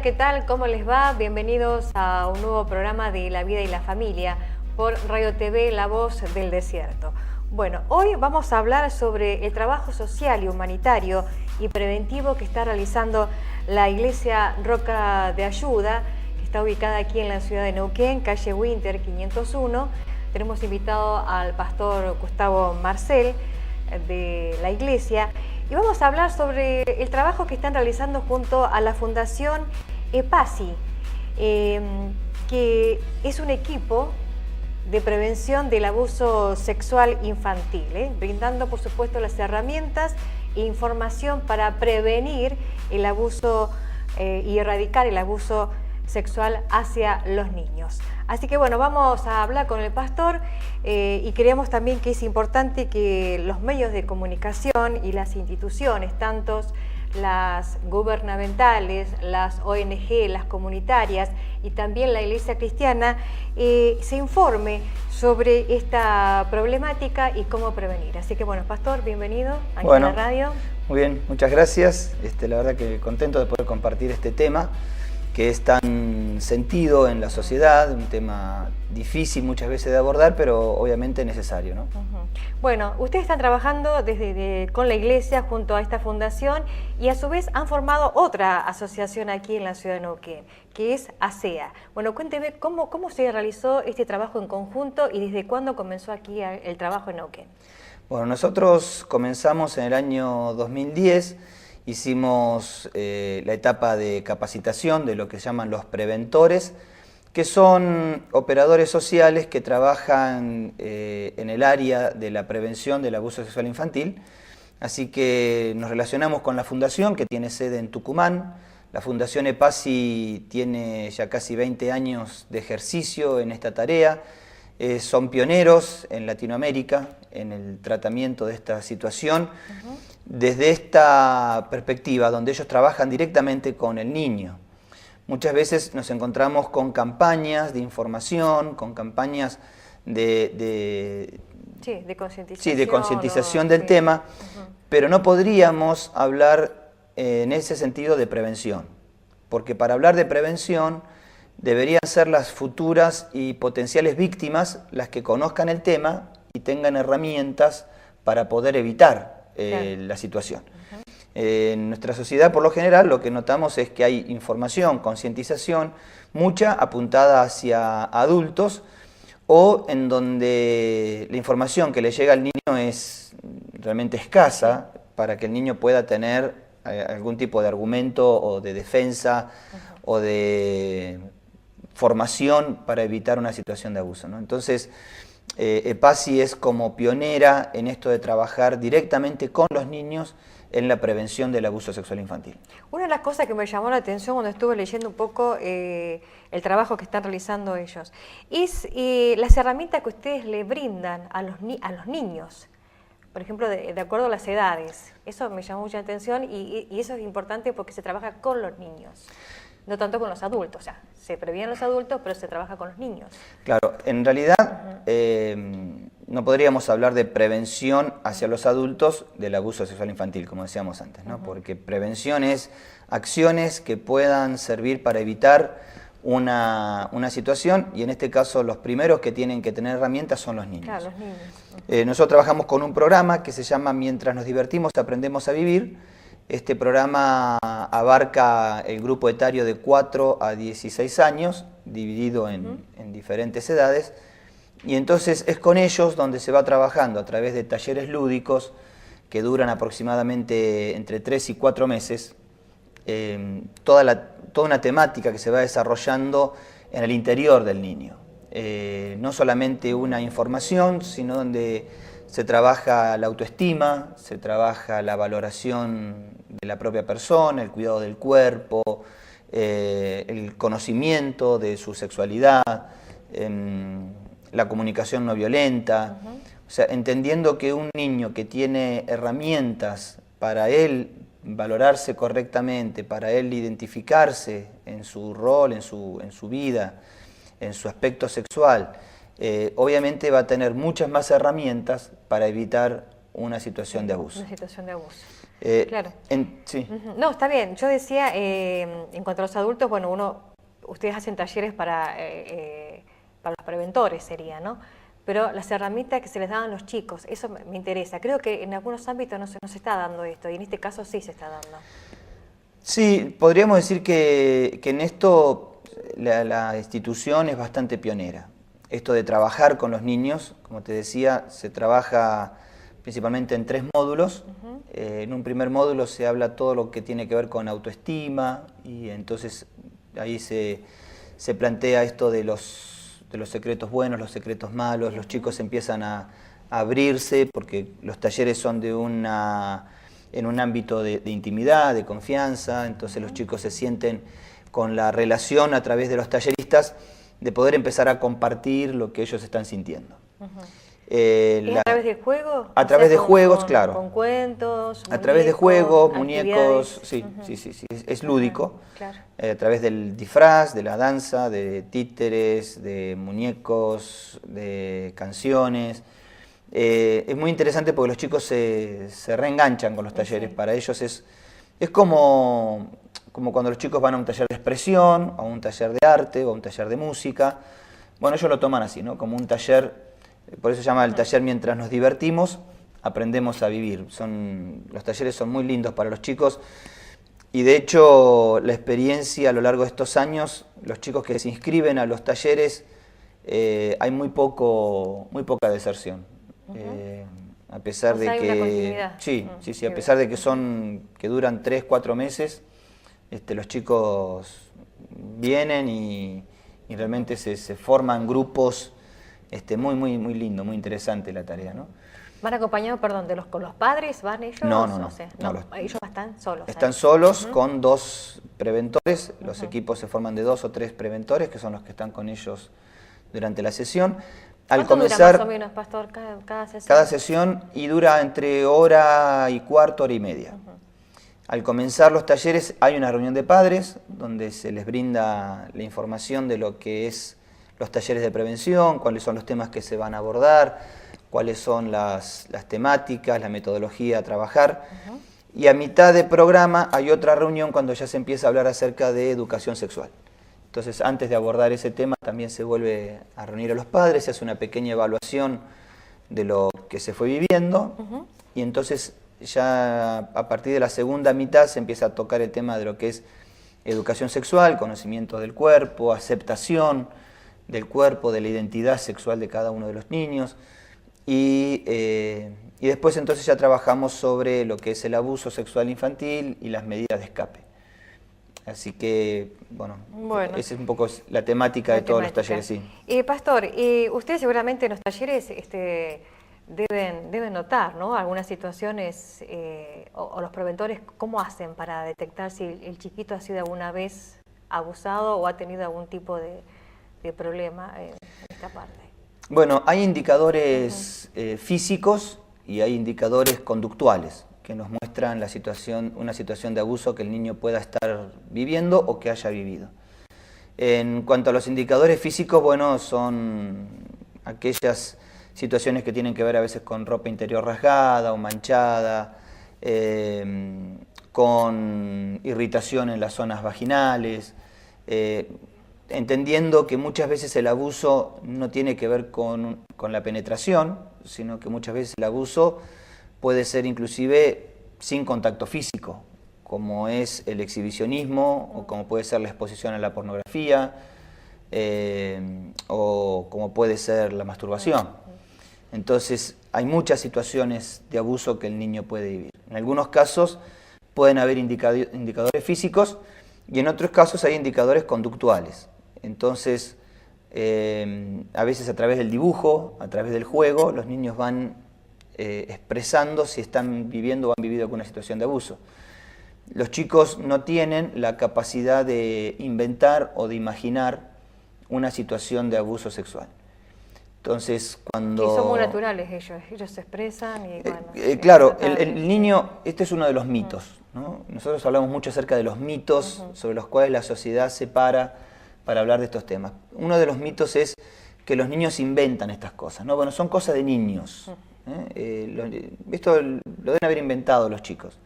¿qué tal? ¿Cómo les va? Bienvenidos a un nuevo programa de La Vida y la Familia por Radio TV La Voz del Desierto. Bueno, hoy vamos a hablar sobre el trabajo social y humanitario y preventivo que está realizando la Iglesia Roca de Ayuda, que está ubicada aquí en la ciudad de Neuquén, calle Winter 501. Tenemos invitado al pastor Gustavo Marcel de la iglesia y vamos a hablar sobre el trabajo que están realizando junto a la Fundación EPASI, que es un equipo de prevención del abuso sexual infantil, brindando por supuesto las herramientas e información para prevenir el abuso y erradicar el abuso sexual hacia los niños. Así que bueno, vamos a hablar con el pastor y creemos también que es importante que los medios de comunicación y las instituciones, tanto las gubernamentales, las ONG, las comunitarias y también la Iglesia cristiana, se informe sobre esta problemática y cómo prevenir. Así que bueno, pastor, bienvenido aquí a la radio. Muy bien, muchas gracias. La verdad que contento de poder compartir este tema que es tan sentido en la sociedad, un tema difícil muchas veces de abordar, pero obviamente necesario, ¿no? Bueno, ustedes están trabajando con la iglesia junto a esta fundación y a su vez han formado otra asociación aquí en la ciudad de Neuquén, que es ASEA. Bueno, cuénteme cómo se realizó este trabajo en conjunto y desde cuándo comenzó aquí el trabajo en Neuquén. Bueno, nosotros comenzamos en el año 2010. Hicimos la etapa de capacitación de lo que se llaman los preventores, que son operadores sociales que trabajan en el área de la prevención del abuso sexual infantil. Así que nos relacionamos con la fundación, que tiene sede en Tucumán. La Fundación EPASI tiene ya casi 20 años de ejercicio en esta tarea. Son pioneros en Latinoamérica en el tratamiento de esta situación. Desde esta perspectiva, donde ellos trabajan directamente con el niño. Muchas veces nos encontramos con campañas de información, con campañas de concientización del tema, pero no podríamos hablar en ese sentido de prevención, porque para hablar de prevención deberían ser las futuras y potenciales víctimas las que conozcan el tema y tengan herramientas para poder evitar la situación. En nuestra sociedad, por lo general, lo que notamos es que hay información, concientización, mucha apuntada hacia adultos, o en donde la información que le llega al niño es realmente escasa para que el niño pueda tener algún tipo de argumento o de defensa o de formación para evitar una situación de abuso, ¿no? Entonces, EPASI es como pionera en esto de trabajar directamente con los niños en la prevención del abuso sexual infantil. Una de las cosas que me llamó la atención cuando estuve leyendo un poco el trabajo que están realizando ellos es las herramientas que ustedes le brindan a los niños, por ejemplo, de acuerdo a las edades. Eso me llamó mucha atención y eso es importante porque se trabaja con los niños. No tanto con los adultos, o sea, se previenen los adultos, pero se trabaja con los niños. Claro, en realidad no podríamos hablar de prevención hacia los adultos del abuso sexual infantil, como decíamos antes, ¿no? Porque prevención es acciones que puedan servir para evitar una situación, y en este caso los primeros que tienen que tener herramientas son los niños. Claro, los niños. Nosotros trabajamos con un programa que se llama Mientras nos divertimos, aprendemos a vivir. Este programa abarca el grupo etario de 4 a 16 años, dividido en diferentes edades, y entonces es con ellos donde se va trabajando a través de talleres lúdicos que duran aproximadamente entre 3 y 4 meses, toda una temática que se va desarrollando en el interior del niño. No solamente una información, sino donde se trabaja la autoestima, se trabaja la valoración de la propia persona, el cuidado del cuerpo, el conocimiento de su sexualidad, la comunicación no violenta. O sea, entendiendo que un niño que tiene herramientas para él valorarse correctamente, para él identificarse en su rol, en su vida, en su aspecto sexual, obviamente va a tener muchas más herramientas para evitar una situación de abuso. Una situación de abuso. Claro. Sí. No, está bien. Yo decía, en cuanto a los adultos, bueno, ustedes hacen talleres para los preventores, sería, ¿no? Pero las herramientas que se les dan a los chicos, eso me interesa. Creo que en algunos ámbitos no se está dando esto, y en este caso sí se está dando. Sí, podríamos decir que en esto la institución es bastante pionera. Esto de trabajar con los niños, como te decía, se trabaja principalmente en 3 módulos. En un primer módulo se habla todo lo que tiene que ver con autoestima, y entonces ahí se plantea esto de los secretos buenos, los secretos malos. Los chicos empiezan a abrirse porque los talleres son en un ámbito de intimidad, de confianza. Entonces los chicos se sienten con la relación a través de los talleristas de poder empezar a compartir lo que ellos están sintiendo. ¿A través del juego? A través de juegos, claro. Con cuentos, a través de juegos, muñecos, actividades. sí, es lúdico. Claro. A través del disfraz, de la danza, de títeres, de muñecos, de canciones. Es muy interesante porque los chicos se reenganchan con los talleres. Para ellos es como cuando los chicos van a un taller de expresión, a un taller de arte o a un taller de música. Bueno, ellos lo toman así, ¿no? Como un taller. Por eso se llama el taller mientras nos divertimos, aprendemos a vivir. Los talleres son muy lindos para los chicos, y de hecho la experiencia a lo largo de estos años, los chicos que se inscriben a los talleres, hay muy poca deserción. A pesar de hay que una continuidad. Sí, a pesar de que duran 3, 4 meses, los chicos vienen y realmente se forman grupos. Muy lindo, muy interesante la tarea, ¿no? ¿Van acompañados, con los padres? ¿Van ellos? No. Ellos están solos. Están solos con 2 preventores. Los equipos se forman de 2 o 3 preventores, que son los que están con ellos durante la sesión. ¿Cuánto dura más o menos, Pastor, cada sesión? Cada sesión dura entre hora y cuarto, hora y media. Al comenzar los talleres hay una reunión de padres, donde se les brinda la información de lo que es los talleres de prevención, cuáles son los temas que se van a abordar, cuáles son las temáticas, la metodología a trabajar. Y a mitad de programa hay otra reunión cuando ya se empieza a hablar acerca de educación sexual. Entonces, antes de abordar ese tema, también se vuelve a reunir a los padres, se hace una pequeña evaluación de lo que se fue viviendo, y entonces ya a partir de la segunda mitad se empieza a tocar el tema de lo que es educación sexual, conocimiento del cuerpo, aceptación del cuerpo, de la identidad sexual de cada uno de los niños, y después entonces ya trabajamos sobre lo que es el abuso sexual infantil y las medidas de escape. Así que, bueno, esa es un poco la temática de todos los talleres, sí. Pastor, ustedes seguramente en los talleres deben notar, ¿no?, algunas situaciones, o los preventores, ¿cómo hacen para detectar si el chiquito ha sido alguna vez abusado o ha tenido algún tipo de problema en esta parte? Bueno, hay indicadores físicos y hay indicadores conductuales que nos muestran una situación de abuso que el niño pueda estar viviendo o que haya vivido. En cuanto a los indicadores físicos, bueno, son aquellas situaciones que tienen que ver a veces con ropa interior rasgada o manchada, con irritación en las zonas vaginales, entendiendo que muchas veces el abuso no tiene que ver con la penetración, sino que muchas veces el abuso puede ser inclusive sin contacto físico, como es el exhibicionismo, o como puede ser la exposición a la pornografía, o como puede ser la masturbación. Entonces hay muchas situaciones de abuso que el niño puede vivir. En algunos casos pueden haber indicadores físicos y en otros casos hay indicadores conductuales. Entonces, a veces a través del dibujo, a través del juego, los niños van expresando si están viviendo o han vivido alguna situación de abuso. Los chicos no tienen la capacidad de inventar o de imaginar una situación de abuso sexual. Entonces, cuando... Y son muy naturales ellos se expresan y bueno... claro, el niño, este es uno de los mitos, ¿no? Nosotros hablamos mucho acerca de los mitos sobre los cuales la sociedad se para hablar de estos temas. Uno de los mitos es que los niños inventan estas cosas, ¿no? Bueno, son cosas de niños. Esto lo deben haber inventado los chicos.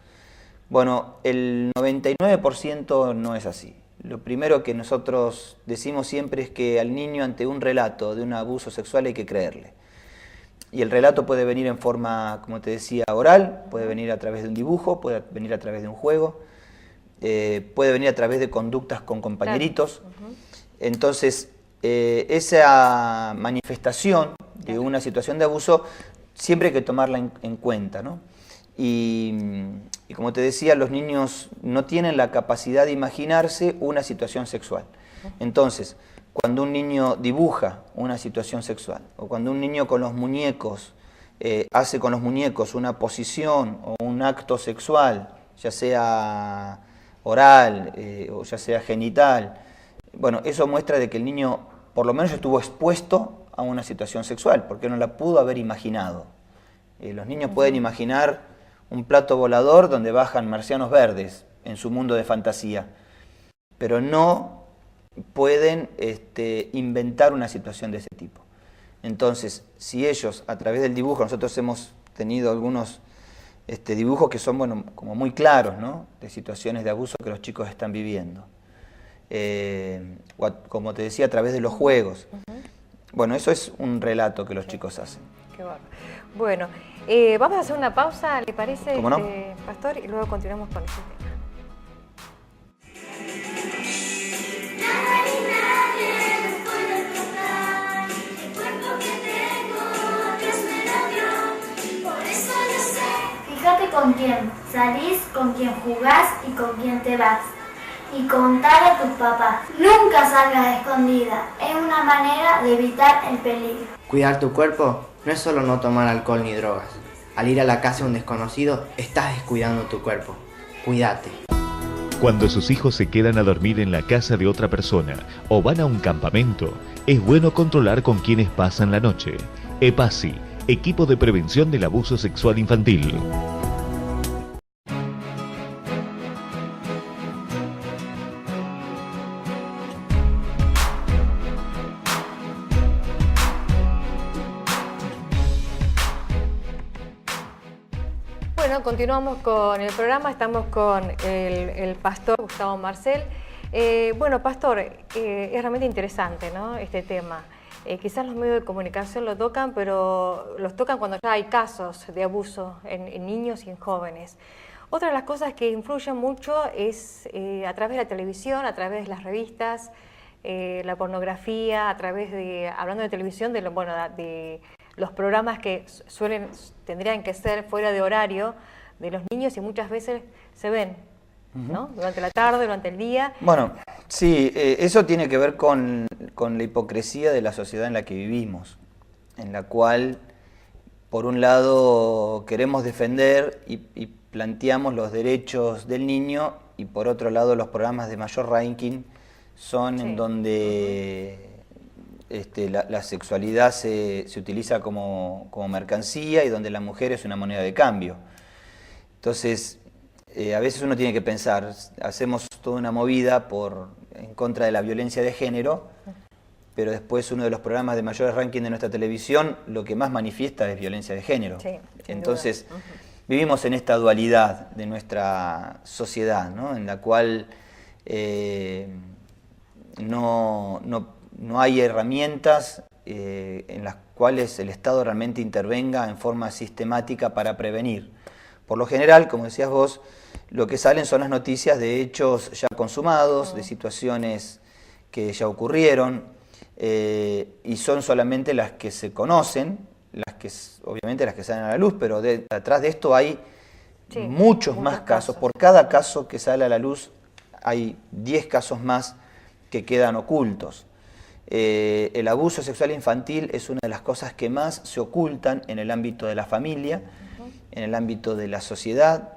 Bueno, el 99% no es así. Lo primero que nosotros decimos siempre es que al niño ante un relato de un abuso sexual hay que creerle. Y el relato puede venir en forma, como te decía, oral, puede venir a través de un dibujo, puede venir a través de un juego, puede venir a través de conductas con compañeritos. Entonces, esa manifestación de una situación de abuso siempre hay que tomarla en cuenta, ¿no? Y como te decía, los niños no tienen la capacidad de imaginarse una situación sexual. Entonces, cuando un niño dibuja una situación sexual, o cuando un niño con los muñecos hace con los muñecos una posición o un acto sexual, ya sea oral o ya sea genital, bueno, eso muestra de que el niño por lo menos estuvo expuesto a una situación sexual, porque no la pudo haber imaginado. Los niños pueden imaginar un plato volador donde bajan marcianos verdes en su mundo de fantasía, pero no pueden inventar una situación de ese tipo. Entonces, si ellos, a través del dibujo, nosotros hemos tenido algunos dibujos que son, bueno, como muy claros, ¿no?, de situaciones de abuso que los chicos están viviendo. Como te decía, a través de los juegos. Bueno, eso es un relato que los chicos hacen. Qué bueno. Bueno, vamos a hacer una pausa, ¿le parece, ¿Cómo no? Pastor? Y luego continuamos con este tema. Fíjate con quién salís, con quién jugás y con quién te vas. Y contale a tus papás. Nunca salgas escondida. Es una manera de evitar el peligro. Cuidar tu cuerpo no es solo no tomar alcohol ni drogas. Al ir a la casa de un desconocido, estás descuidando tu cuerpo. Cuídate. Cuando sus hijos se quedan a dormir en la casa de otra persona o van a un campamento, es bueno controlar con quienes pasan la noche. EPASI, Equipo de Prevención del Abuso Sexual Infantil. Bueno, continuamos con el programa, estamos con el pastor Gustavo Marcel. Bueno, pastor, es realmente interesante, ¿no?, este tema. Quizás los medios de comunicación lo tocan, pero los tocan cuando ya hay casos de abuso en niños y en jóvenes. Otra de las cosas que influyen mucho es a través de la televisión, a través de las revistas, la pornografía, a través de, hablando de televisión, de los programas que tendrían que ser fuera de horario de los niños y muchas veces se ven, ¿no?, durante la tarde, durante el día. Bueno, sí, eso tiene que ver con la hipocresía de la sociedad en la que vivimos, en la cual, por un lado, queremos defender y planteamos los derechos del niño, y por otro lado, los programas de mayor ranking son en donde la sexualidad se utiliza como mercancía y donde la mujer es una moneda de cambio. Entonces, a veces uno tiene que pensar, hacemos toda una movida en contra de la violencia de género, pero después uno de los programas de mayores ranking de nuestra televisión lo que más manifiesta es violencia de género. Sí, entonces, vivimos en esta dualidad de nuestra sociedad, ¿no?, en la cual no hay herramientas en las cuales el Estado realmente intervenga en forma sistemática para prevenir. Por lo general, como decías vos, lo que salen son las noticias de hechos ya consumados, de situaciones que ya ocurrieron, y son solamente las que se conocen, obviamente las que salen a la luz, pero detrás de esto hay muchos más casos. Por cada caso que sale a la luz hay 10 casos más que quedan ocultos. El abuso sexual infantil es una de las cosas que más se ocultan en el ámbito de la familia, en el ámbito de la sociedad,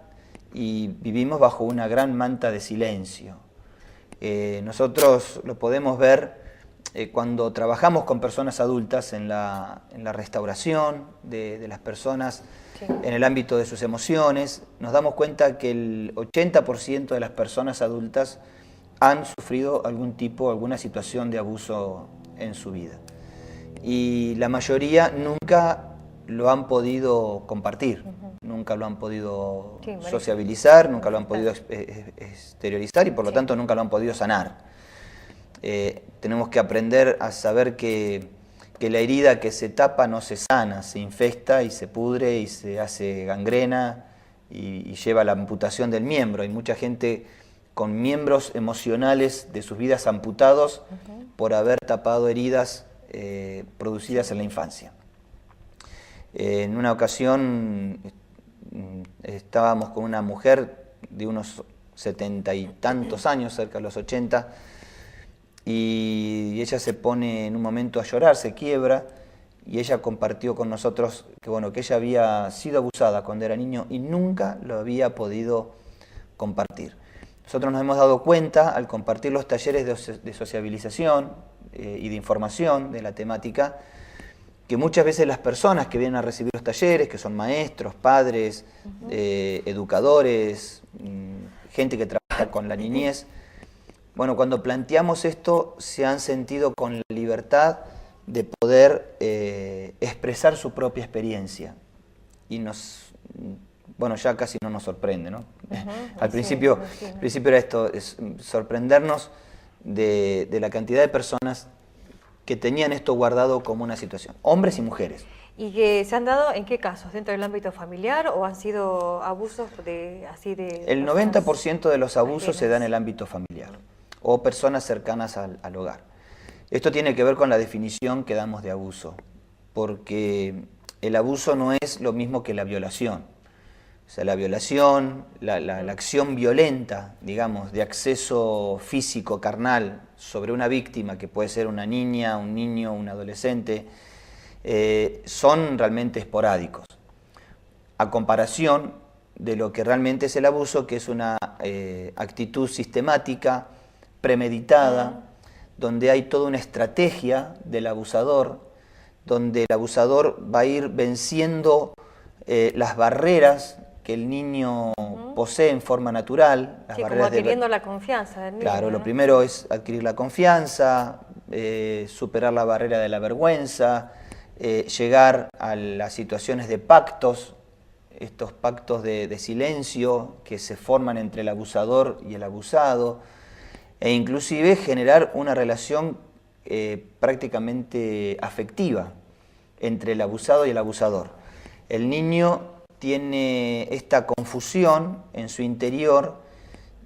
y vivimos bajo una gran manta de silencio. Nosotros lo podemos ver cuando trabajamos con personas adultas en la restauración de las personas, en el ámbito de sus emociones. Nos damos cuenta que el 80% de las personas adultas han sufrido alguna situación de abuso en su vida. Y la mayoría nunca lo han podido compartir, nunca lo han podido sociabilizar, nunca lo han podido exteriorizar y por lo tanto nunca lo han podido sanar. Tenemos que aprender a saber que la herida que se tapa no se sana, se infesta y se pudre y se hace gangrena y lleva a la amputación del miembro. Hay mucha gente con miembros emocionales de sus vidas amputados por haber tapado heridas producidas en la infancia. En una ocasión estábamos con una mujer de unos 70 y tantos años, cerca de los 80, y ella se pone en un momento a llorar, se quiebra, y ella compartió con nosotros que, bueno, que ella había sido abusada cuando era niño y nunca lo había podido compartir. Nosotros nos hemos dado cuenta, al compartir los talleres de sociabilización y de información de la temática, que muchas veces las personas que vienen a recibir los talleres, que son maestros, padres, educadores, gente que trabaja con la niñez, bueno, cuando planteamos esto se han sentido con la libertad de poder expresar su propia experiencia. Y bueno, ya casi no nos sorprende, ¿no? Al principio era esto, es sorprendernos de la cantidad de personas que tenían esto guardado como una situación, hombres y mujeres. ¿Y que se han dado en qué casos? ¿Dentro del ámbito familiar o han sido abusos El 90% de los abusos se da en el ámbito familiar o personas cercanas al hogar. Esto tiene que ver con la definición que damos de abuso, porque el abuso no es lo mismo que la violación. O sea, la violación, la acción violenta, digamos, de acceso físico, carnal, sobre una víctima, que puede ser una niña, un niño, un adolescente, son realmente esporádicos, a comparación de lo que realmente es el abuso, que es una actitud sistemática, premeditada, donde hay toda una estrategia del abusador, donde el abusador va a ir venciendo las barreras que el niño posee en forma natural. Las como adquiriendo la confianza del niño. Claro, lo primero es adquirir la confianza, superar la barrera de la vergüenza, llegar a las situaciones de pactos, estos pactos de silencio que se forman entre el abusador y el abusado, e inclusive generar una relación prácticamente afectiva entre el abusado y el abusador. El niño tiene esta confusión en su interior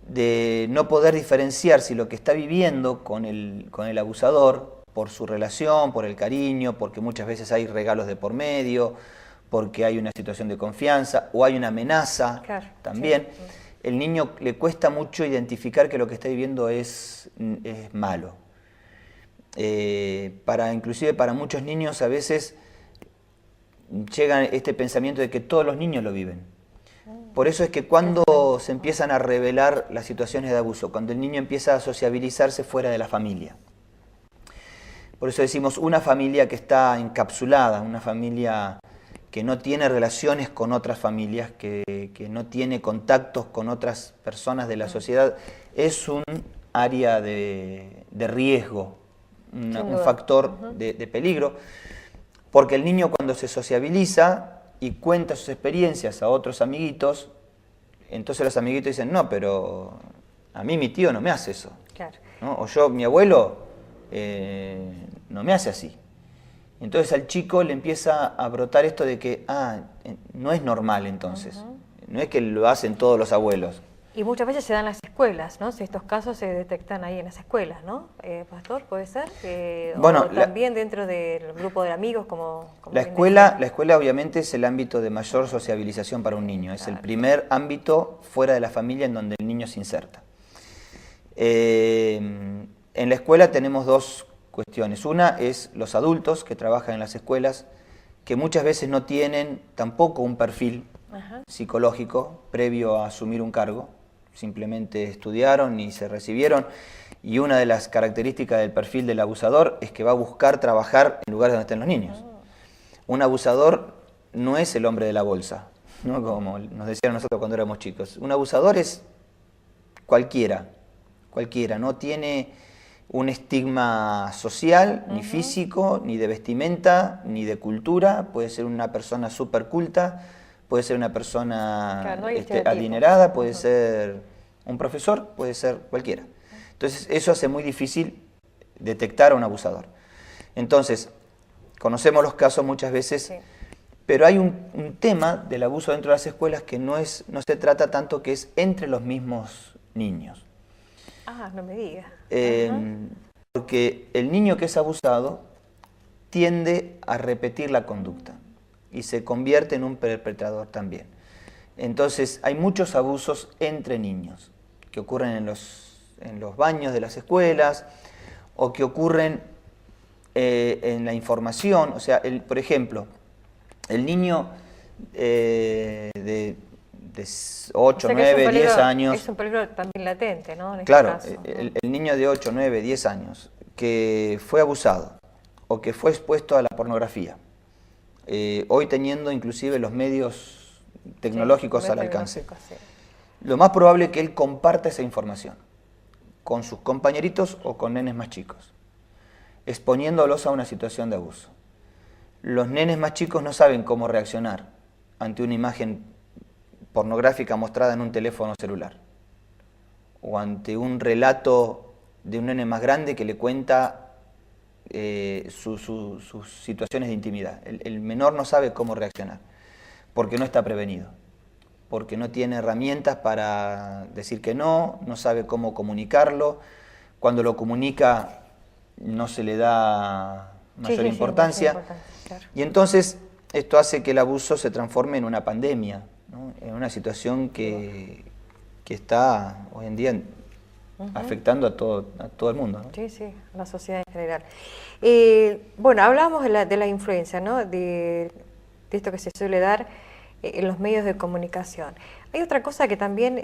de no poder diferenciar si lo que está viviendo con el abusador, por su relación, por el cariño, porque muchas veces hay regalos de por medio, porque hay una situación de confianza o hay una amenaza también. Sí. El niño le cuesta mucho identificar que lo que está viviendo es malo. Inclusive para muchos niños a veces llega este pensamiento de que todos los niños lo viven. Por eso es que cuando se empiezan a revelar las situaciones de abuso, cuando el niño empieza a sociabilizarse fuera de la familia. Por eso decimos una familia que está encapsulada, una familia que no tiene relaciones con otras familias, que no tiene contactos con otras personas de la sociedad, es un área de riesgo, un factor de peligro. Porque el niño cuando se sociabiliza y cuenta sus experiencias a otros amiguitos, entonces los amiguitos dicen, no, pero a mí mi tío no me hace eso. Claro. ¿No? O mi abuelo no me hace así. Entonces al chico le empieza a brotar esto de que, no es normal entonces. No es que lo hacen todos los abuelos. Y muchas veces se dan en las escuelas, ¿no? Si estos casos se detectan ahí en las escuelas, ¿no? Pastor, ¿puede ser? Bueno, o también dentro del grupo de amigos, como la escuela obviamente es el ámbito de mayor sociabilización para un niño. Es el primer ámbito fuera de la familia en donde el niño se inserta. En la escuela tenemos dos cuestiones. Una es los adultos que trabajan en las escuelas, que muchas veces no tienen tampoco un perfil psicológico previo a asumir un cargo. Simplemente estudiaron y se recibieron, y una de las características del perfil del abusador es que va a buscar trabajar en lugares donde estén los niños. Un abusador no es el hombre de la bolsa, ¿no? Como nos decían nosotros cuando éramos chicos. Un abusador es cualquiera, no tiene un estigma social, ni físico, ni de vestimenta, ni de cultura. Puede ser una persona súper culta, puede ser una persona claro, no hay estereotipos. adinerada, puede ser un profesor, puede ser cualquiera. Entonces eso hace muy difícil detectar a un abusador. Entonces, conocemos los casos muchas veces, sí, pero hay un tema del abuso dentro de las escuelas que no se trata tanto, que es entre los mismos niños. Ah, no me digas. Porque el niño que es abusado tiende a repetir la conducta y se convierte en un perpetrador también. Entonces hay muchos abusos entre niños que ocurren en los baños de las escuelas o que ocurren en la información. O sea, por ejemplo, el niño de 8, 9, 10 años... Es un peligro también latente, ¿no? En este claro, caso. El niño de 8, 9, 10 años que fue abusado o que fue expuesto a la pornografía, hoy teniendo inclusive los medios tecnológicos al alcance, sí, lo más probable es que él comparta esa información con sus compañeritos o con nenes más chicos, exponiéndolos a una situación de abuso. Los nenes más chicos no saben cómo reaccionar ante una imagen pornográfica mostrada en un teléfono celular o ante un relato de un nene más grande que le cuenta sus situaciones de intimidad. El menor no sabe cómo reaccionar porque no está prevenido, porque no tiene herramientas para decir que no sabe cómo comunicarlo. Cuando lo comunica no se le da mayor importancia. Claro. Y entonces esto hace que el abuso se transforme en una pandemia, ¿no? En una situación que está hoy en día afectando a todo el mundo, ¿no? Sí, sí, a la sociedad en general. Bueno, hablábamos de la influencia, ¿no? De esto que se suele dar en los medios de comunicación. Hay otra cosa que también,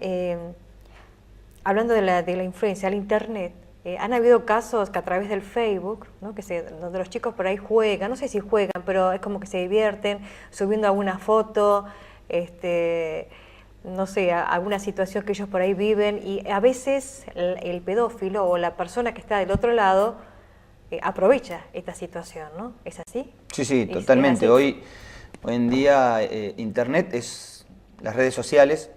hablando de la influencia, el Internet, han habido casos que a través del Facebook, ¿no? Donde los chicos por ahí juegan, no sé si juegan, pero es como que se divierten subiendo alguna foto, no sé, alguna situación que ellos por ahí viven, y a veces el pedófilo o la persona que está del otro lado aprovecha esta situación, ¿no? ¿Es así? Sí, totalmente. Hoy en día Internet es las redes sociales.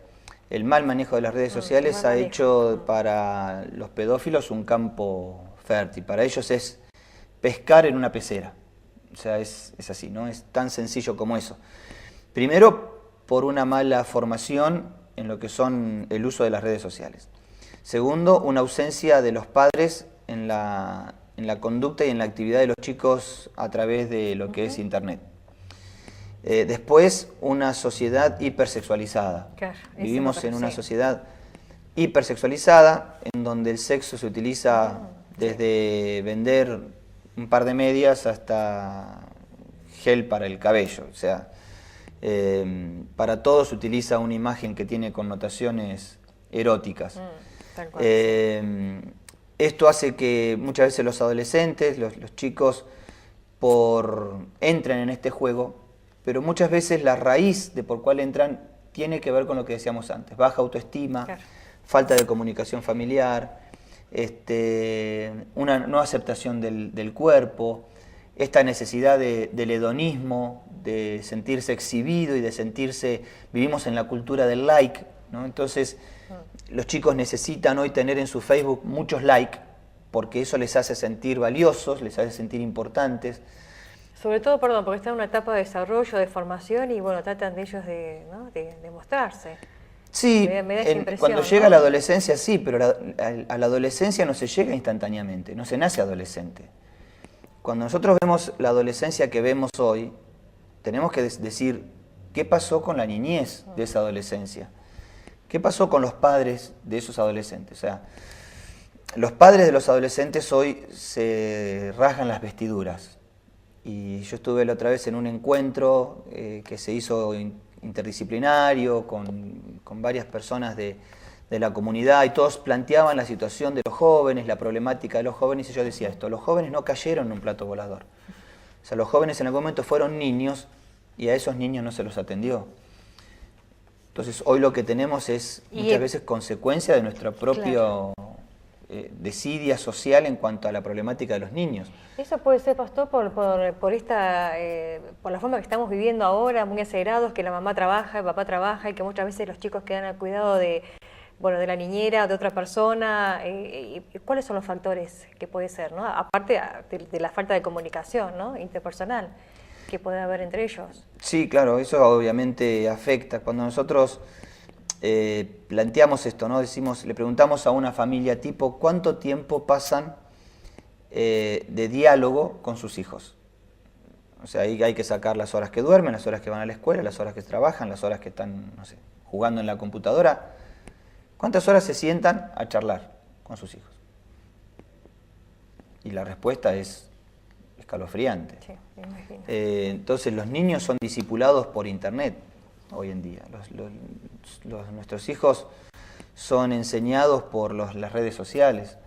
El mal manejo de las redes sociales ha hecho para los pedófilos un campo fértil. Para ellos es pescar en una pecera. O sea, es así, ¿no? Es tan sencillo como eso. Primero, por una mala formación en lo que son el uso de las redes sociales. Segundo, una ausencia de los padres en la conducta y en la actividad de los chicos a través de lo que es Internet. Después, una sociedad hipersexualizada. Claro, vivimos en una sociedad hipersexualizada en donde el sexo se utiliza desde vender un par de medias hasta gel para el cabello. O sea, para todo se utiliza una imagen que tiene connotaciones eróticas. Esto hace que muchas veces los adolescentes, los chicos, entren en este juego, pero muchas veces la raíz de por cuál entran tiene que ver con lo que decíamos antes: baja autoestima, claro, falta de comunicación familiar, una no aceptación del cuerpo, esta necesidad del hedonismo, de sentirse exhibido y de sentirse... Vivimos en la cultura del like, ¿no? Entonces los chicos necesitan hoy tener en su Facebook muchos likes porque eso les hace sentir valiosos, les hace sentir importantes. Sobre todo, perdón, porque están en una etapa de desarrollo, de formación y bueno, tratan de ellos de mostrarse. Sí, me da esa impresión, cuando llega la adolescencia sí, pero a la adolescencia no se llega instantáneamente, no se nace adolescente. Cuando nosotros vemos la adolescencia que vemos hoy, tenemos que decir qué pasó con la niñez de esa adolescencia, qué pasó con los padres de esos adolescentes. O sea, los padres de los adolescentes hoy se rasgan las vestiduras. Y yo estuve la otra vez en un encuentro que se hizo interdisciplinario con varias personas de la comunidad y todos planteaban la situación de los jóvenes, la problemática de los jóvenes, y yo decía esto: los jóvenes no cayeron en un plato volador. O sea, los jóvenes en algún momento fueron niños y a esos niños no se los atendió. Entonces hoy lo que tenemos es muchas veces consecuencia de nuestro propio desidia social en cuanto a la problemática de los niños. Eso puede ser, pastor, por la forma que estamos viviendo ahora, muy acelerados, que la mamá trabaja, el papá trabaja y que muchas veces los chicos quedan al cuidado de la niñera, de otra persona. ¿Cuáles son los factores que puede ser, ¿no? Aparte de la falta de comunicación, ¿no?, interpersonal que puede haber entre ellos? Sí, claro, eso obviamente afecta. Cuando nosotros planteamos esto, ¿no? Le preguntamos a una familia tipo, ¿cuánto tiempo pasan de diálogo con sus hijos? O sea, ahí hay que sacar las horas que duermen, las horas que van a la escuela, las horas que trabajan, las horas que están, no sé, jugando en la computadora. ¿Cuántas horas se sientan a charlar con sus hijos? Y la respuesta es escalofriante. Sí, me imagino. Entonces los niños son discipulados por internet hoy en día. Nuestros hijos son enseñados por las redes sociales.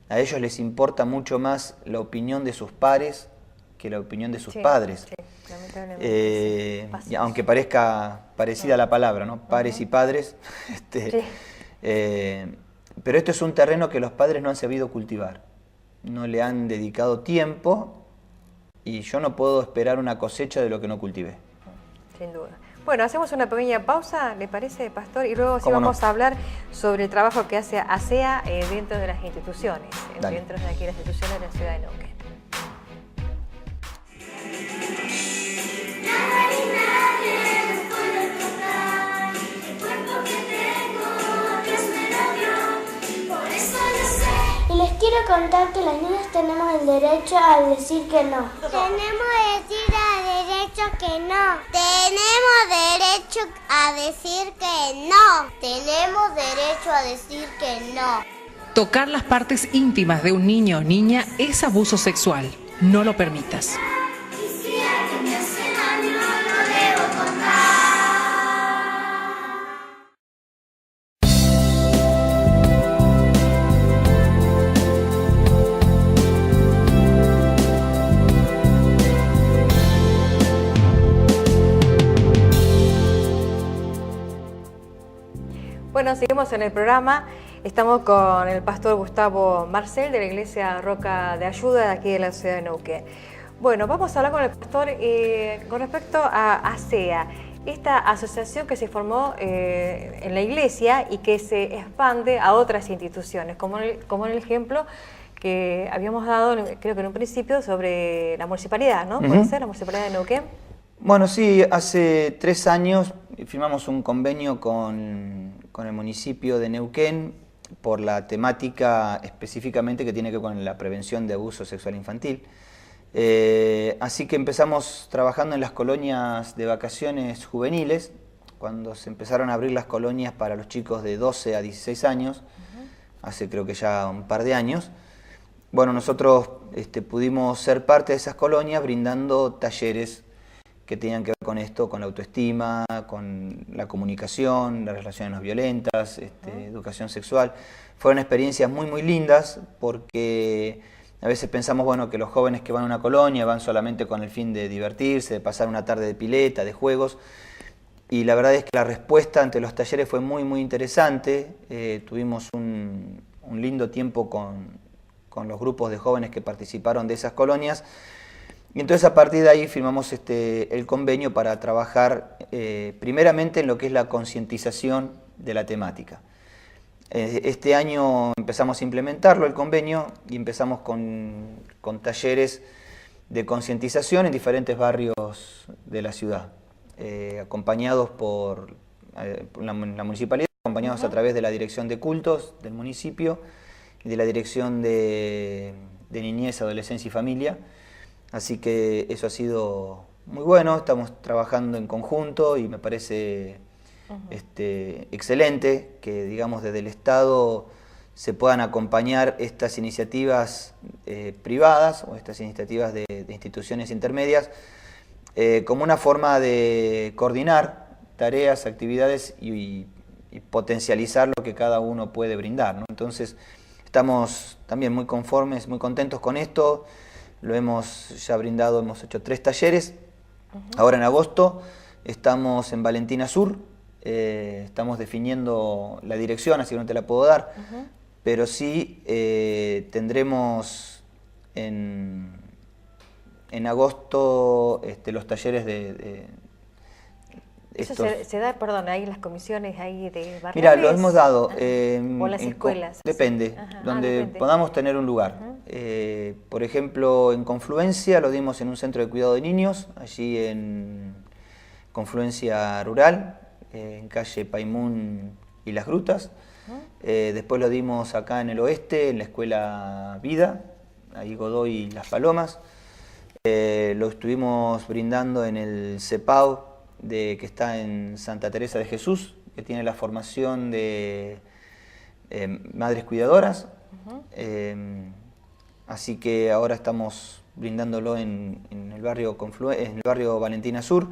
A ellos les importa mucho más la opinión de sus pares que la opinión de sus padres. Sí, lamentablemente, sí. Aunque parezca parecida la palabra, ¿no? Pares y padres. Sí. Pero esto es un terreno que los padres no han sabido cultivar. No le han dedicado tiempo y yo no puedo esperar una cosecha de lo que no cultivé. Sin duda. Bueno, hacemos una pequeña pausa, ¿le parece, pastor? Y luego sí ¿Cómo vamos no? a hablar sobre el trabajo que hace ASEA dentro de las instituciones, Dale. dentro de aquí las instituciones de la ciudad de Neuquén. Y les quiero contar que las niñas tenemos el derecho a decir que no. Tenemos derecho que no. Tenemos derecho a decir que no. Tenemos derecho a decir que no. Tocar las partes íntimas de un niño o niña es abuso sexual. No lo permitas. Y si alguien me hace daño, lo debo contar. Bueno, seguimos en el programa. Estamos con el pastor Gustavo Marcel de la Iglesia Roca de Ayuda de aquí de la ciudad de Neuquén. Bueno, vamos a hablar con el pastor con respecto a ASEA, esta asociación que se formó en la iglesia y que se expande a otras instituciones, como en el ejemplo que habíamos dado, creo que en un principio, sobre la municipalidad, ¿no? ¿Puede ser la municipalidad de Neuquén? Bueno, sí, hace 3 años firmamos un convenio con el municipio de Neuquén por la temática específicamente que tiene que ver con la prevención de abuso sexual infantil. Así que empezamos trabajando en las colonias de vacaciones juveniles, cuando se empezaron a abrir las colonias para los chicos de 12 a 16 años, hace creo que ya un par de años. Bueno, nosotros pudimos ser parte de esas colonias brindando talleres que tenían que ver con esto, con la autoestima, con la comunicación, las relaciones no violentas, educación sexual. Fueron experiencias muy, muy lindas porque a veces pensamos, bueno, que los jóvenes que van a una colonia van solamente con el fin de divertirse, de pasar una tarde de pileta, de juegos. Y la verdad es que la respuesta ante los talleres fue muy, muy interesante. Tuvimos un lindo tiempo con los grupos de jóvenes que participaron de esas colonias. Y entonces a partir de ahí firmamos el convenio para trabajar primeramente en lo que es la concientización de la temática. Este año empezamos a implementarlo, el convenio, y empezamos con talleres de concientización en diferentes barrios de la ciudad, acompañados por la municipalidad, acompañados a través de la Dirección de Cultos del municipio y de la Dirección de Niñez, Adolescencia y Familia. Así que eso ha sido muy bueno, estamos trabajando en conjunto y me parece excelente que, digamos, desde el Estado se puedan acompañar estas iniciativas privadas o estas iniciativas de instituciones intermedias como una forma de coordinar tareas, actividades y potencializar lo que cada uno puede brindar, ¿no? Entonces estamos también muy conformes, muy contentos con esto. Lo hemos ya brindado, hemos hecho 3 talleres. Ahora en agosto estamos en Valentina Sur, estamos definiendo la dirección, así que no te la puedo dar, pero sí tendremos en agosto los talleres de Eso se da, perdón, ahí en las comisiones ahí de barriales. Mira, lo hemos dado. O en las escuelas. Depende, Ajá. donde Depende. podamos tener un lugar. Por ejemplo, en Confluencia lo dimos en un centro de cuidado de niños, allí en Confluencia Rural, en calle Paimún y Las Grutas. Después lo dimos acá en el oeste, en la Escuela Vida, ahí Godoy y Las Palomas. Lo estuvimos brindando en el CEPAO, que está en Santa Teresa de Jesús, que tiene la formación de madres cuidadoras. Así que ahora estamos brindándolo en el barrio Valentina Sur.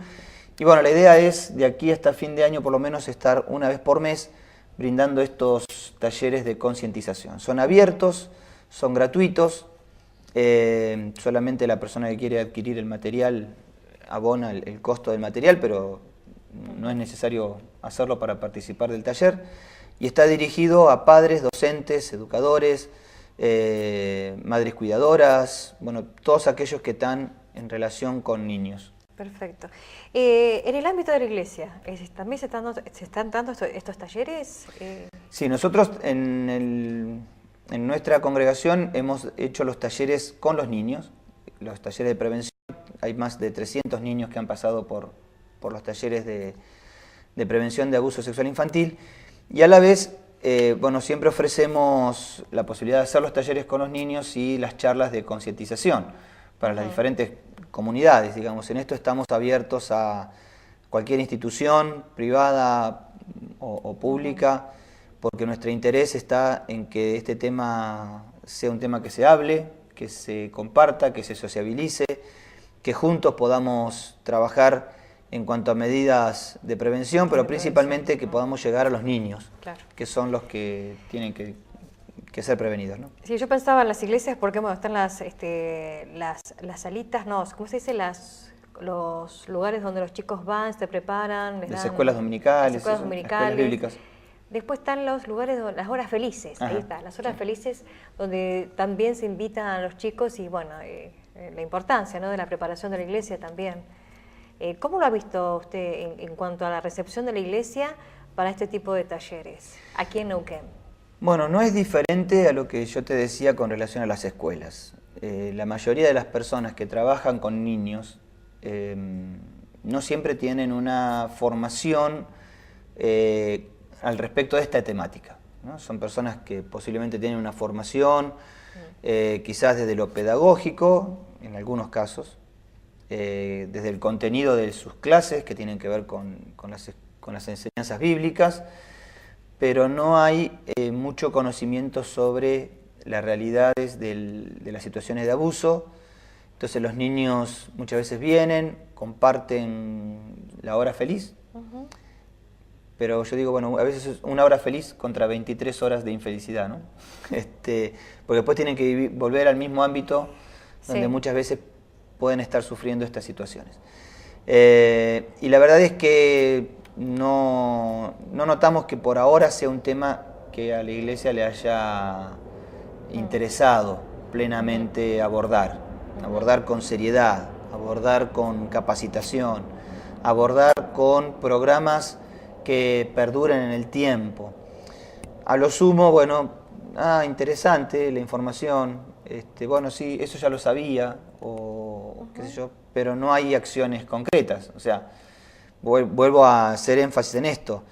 Y bueno, la idea es de aquí hasta fin de año por lo menos estar una vez por mes brindando estos talleres de concientización. Son abiertos, son gratuitos, solamente la persona que quiere adquirir el material abona el costo del material, pero no es necesario hacerlo para participar del taller. Y está dirigido a padres, docentes, educadores, madres cuidadoras, bueno, todos aquellos que están en relación con niños. Perfecto. En el ámbito de la iglesia, ¿también se están dando estos talleres? Sí, nosotros en nuestra congregación hemos hecho los talleres con los niños, los talleres de prevención. Hay más de 300 niños que han pasado por los talleres de prevención de abuso sexual infantil, y a la vez, bueno, siempre ofrecemos la posibilidad de hacer los talleres con los niños y las charlas de concientización para las diferentes comunidades, digamos. En esto estamos abiertos a cualquier institución privada o pública, porque nuestro interés está en que este tema sea un tema que se hable, que se comparta, que se sociabilice, que juntos podamos trabajar en cuanto a medidas de prevención, pero principalmente que podamos llegar a los niños, claro, que son los que tienen que ser prevenidos, ¿no? Sí, yo pensaba en las iglesias porque bueno, están las salitas, no, ¿cómo se dice? Los lugares donde los chicos van, se preparan, las escuelas dominicales, las escuelas bíblicas. Después están los lugares, las horas felices, ahí está, las horas felices donde también se invitan a los chicos y bueno, la importancia, ¿no?, de la preparación de la iglesia también. ¿Cómo lo ha visto usted en cuanto a la recepción de la iglesia para este tipo de talleres aquí en Neuquén? Bueno, no es diferente a lo que yo te decía con relación a las escuelas. La mayoría de las personas que trabajan con niños no siempre tienen una formación al respecto de esta temática, ¿no? Son personas que posiblemente tienen una formación, quizás desde lo pedagógico, en algunos casos, desde el contenido de sus clases, que tienen que ver con las enseñanzas bíblicas, pero no hay mucho conocimiento sobre las realidades de las situaciones de abuso. Entonces los niños muchas veces vienen, comparten la hora feliz, pero yo digo, bueno, a veces es una hora feliz contra 23 horas de infelicidad, ¿no? Porque después tienen que volver al mismo ámbito donde muchas veces pueden estar sufriendo estas situaciones. Y la verdad es que no notamos que por ahora sea un tema que a la iglesia le haya interesado plenamente abordar con seriedad, abordar con capacitación, abordar con programas que perduren en el tiempo. A lo sumo, bueno, interesante la información, bueno, sí, eso ya lo sabía, o qué sé yo, pero no hay acciones concretas. O sea, vuelvo a hacer énfasis en esto.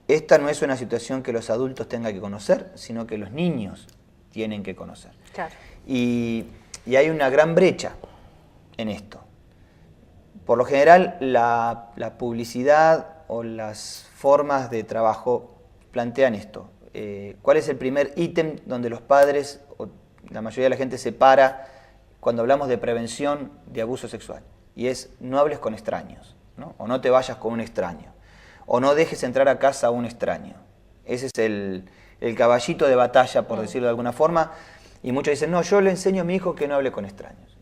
Esta no es una situación que los adultos tengan que conocer, sino que los niños tienen que conocer. Claro. Y hay una gran brecha en esto. Por lo general, la publicidad o las formas de trabajo plantean esto. ¿Cuál es el primer ítem donde los padres o la mayoría de la gente se para cuando hablamos de prevención de abuso sexual? Y es: no hables con extraños, ¿no? O no te vayas con un extraño, o no dejes entrar a casa a un extraño. Ese es el caballito de batalla, por decirlo de alguna forma. Y muchos dicen: no, yo le enseño a mi hijo que no hable con extraños.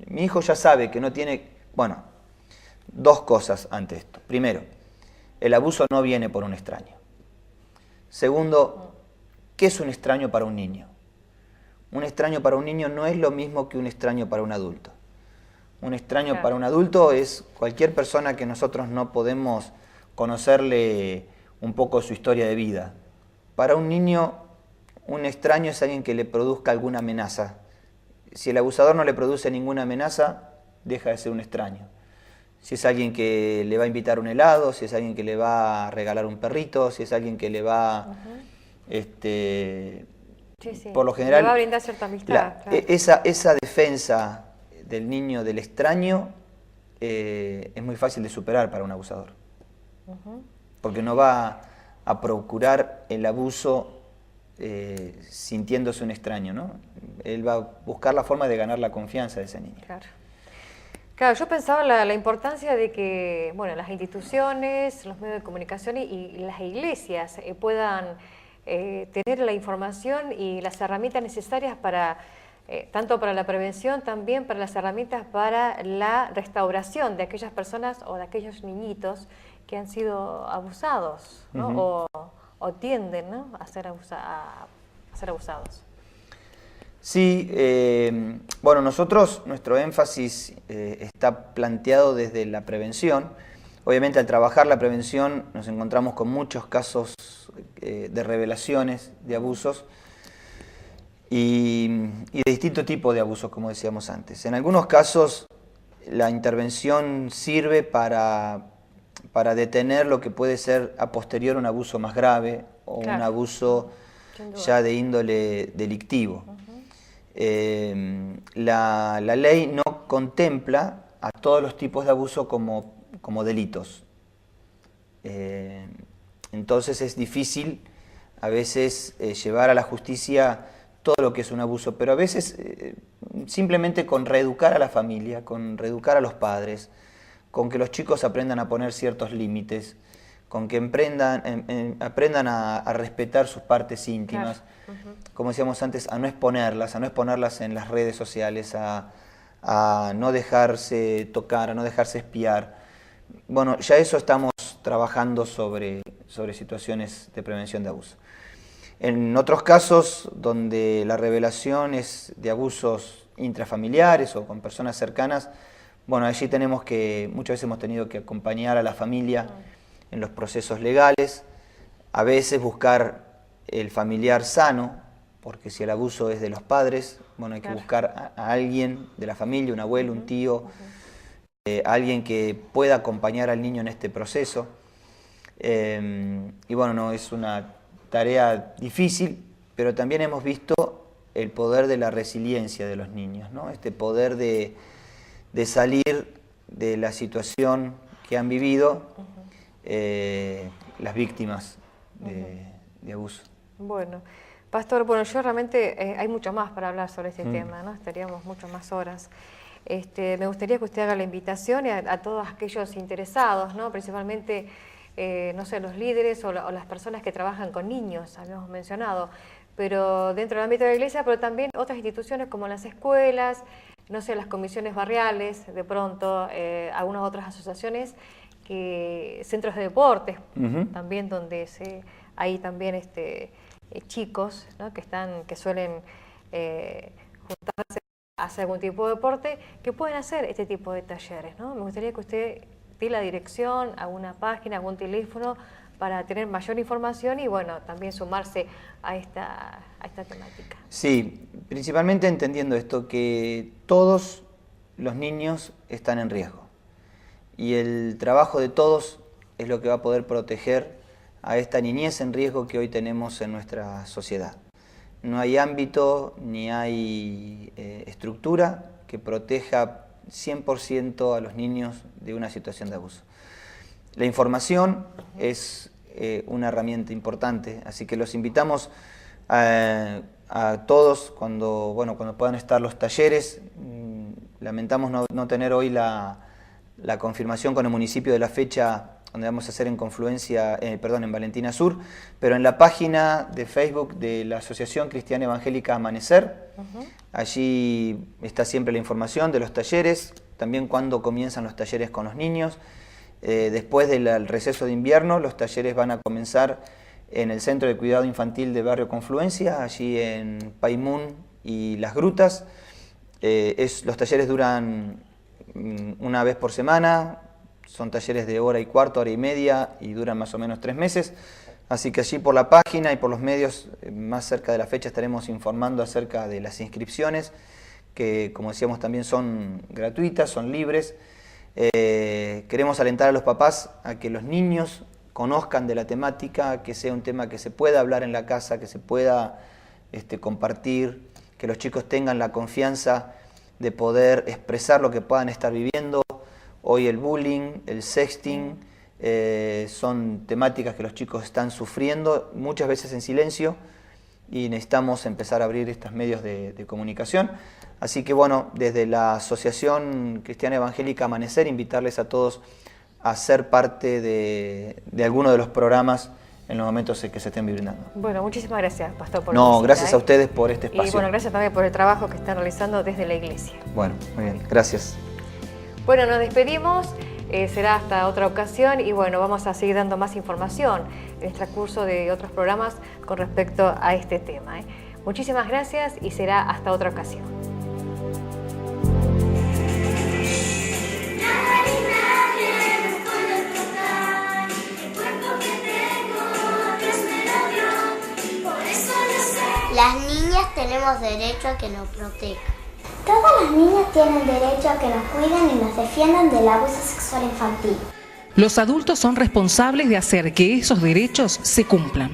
Mi hijo ya sabe que no tiene... Bueno, dos cosas ante esto. Primero, el abuso no viene por un extraño. Segundo, ¿qué es un extraño para un niño? Un extraño para un niño no es lo mismo que un extraño para un adulto. Un extraño para un adulto es cualquier persona que nosotros no podemos conocerle un poco su historia de vida. Para un niño, un extraño es alguien que le produzca alguna amenaza. Si el abusador no le produce ninguna amenaza, deja de ser un extraño. Si es alguien que le va a invitar un helado, si es alguien que le va a regalar un perrito, si es alguien que le va... por lo general, le va a brindar cierta amistad. Esa defensa del niño del extraño es muy fácil de superar para un abusador. Porque no va a procurar el abuso sintiéndose un extraño, ¿no? Él va a buscar la forma de ganar la confianza de ese niño. Claro, yo pensaba la importancia de que, bueno, las instituciones, los medios de comunicación y las iglesias puedan tener la información y las herramientas necesarias para, tanto para la prevención, también para las herramientas para la restauración de aquellas personas o de aquellos niñitos que han sido abusados, ¿no? O tienden, ¿no? a ser abusados. Sí, bueno, nuestro énfasis está planteado desde la prevención. Obviamente al trabajar la prevención nos encontramos con muchos casos de revelaciones de abusos y de distinto tipo de abusos, como decíamos antes. En algunos casos la intervención sirve para detener lo que puede ser a posterior un abuso más grave o un abuso ya de índole delictivo. La ley no contempla a todos los tipos de abuso como delitos. Entonces es difícil a veces llevar a la justicia todo lo que es un abuso, pero a veces simplemente con reeducar a la familia, con reeducar a los padres, con que los chicos aprendan a poner ciertos límites, con que aprendan a respetar sus partes íntimas, como decíamos antes, a no exponerlas en las redes sociales, a no dejarse tocar, a no dejarse espiar. Bueno, ya eso estamos trabajando sobre situaciones de prevención de abuso. En otros casos donde la revelación es de abusos intrafamiliares o con personas cercanas, bueno, allí muchas veces hemos tenido que acompañar a la familia en los procesos legales, a veces buscar el familiar sano, porque si el abuso es de los padres, bueno, hay que buscar a alguien de la familia, un abuelo, un tío, alguien que pueda acompañar al niño en este proceso. Y bueno, no es una tarea difícil, pero también hemos visto el poder de la resiliencia de los niños, ¿no? Este poder de salir de la situación que han vivido las víctimas de abuso. Bueno, Pastor, yo realmente hay mucho más para hablar sobre este tema, ¿no? Estaríamos muchas más horas. Me gustaría que usted haga la invitación a todos aquellos interesados, ¿no? Principalmente, no sé, los líderes o las personas que trabajan con niños, habíamos mencionado, pero dentro del ámbito de la iglesia, pero también otras instituciones como las escuelas, no sé, las comisiones barriales, de pronto, algunas otras asociaciones, centros de deportes, también donde hay también chicos, ¿no? que suelen juntarse a hacer algún tipo de deporte, que pueden hacer este tipo de talleres, ¿no? Me gustaría que usted dé la dirección, alguna página, algún teléfono, para tener mayor información y, bueno, también sumarse a esta temática. Sí, principalmente entendiendo esto, que todos los niños están en riesgo. Y el trabajo de todos es lo que va a poder proteger a esta niñez en riesgo que hoy tenemos en nuestra sociedad. No hay ámbito ni hay estructura que proteja 100% a los niños de una situación de abuso. La información es una herramienta importante, así que los invitamos a todos cuando puedan estar los talleres. Lamentamos no tener hoy la confirmación con el municipio de la fecha donde vamos a hacer en en Valentina Sur, pero en la página de Facebook de la Asociación Cristiana Evangélica Amanecer, allí está siempre la información de los talleres, también cuando comienzan los talleres con los niños. Después del receso de invierno, los talleres van a comenzar en el Centro de Cuidado Infantil de Barrio Confluencia, allí en Paimún y Las Grutas. Los talleres duran una vez por semana, son talleres de hora y cuarto, hora y media, y duran más o menos 3 meses. Así que allí por la página y por los medios, más cerca de la fecha, estaremos informando acerca de las inscripciones, que como decíamos también son gratuitas, son libres. Queremos alentar a los papás a que los niños conozcan de la temática, que sea un tema que se pueda hablar en la casa, que se pueda compartir, que los chicos tengan la confianza de poder expresar lo que puedan estar viviendo. Hoy el bullying, el sexting, son temáticas que los chicos están sufriendo, muchas veces en silencio, y necesitamos empezar a abrir estos medios de comunicación. Así que bueno, desde la Asociación Cristiana Evangélica Amanecer, invitarles a todos a ser parte de alguno de los programas en los momentos que se estén brindando. Bueno, muchísimas gracias, Pastor, por la visita, gracias a ustedes por este espacio. Y bueno, gracias también por el trabajo que están realizando desde la iglesia. Bueno, muy bien, gracias. Bueno, nos despedimos, será hasta otra ocasión y bueno, vamos a seguir dando más información en el transcurso de otros programas con respecto a este tema. Muchísimas gracias y será hasta otra ocasión. Las niñas tenemos derecho a que nos protejan. Todas las niñas tienen derecho a que nos cuiden y nos defiendan del abuso sexual infantil. Los adultos son responsables de hacer que esos derechos se cumplan.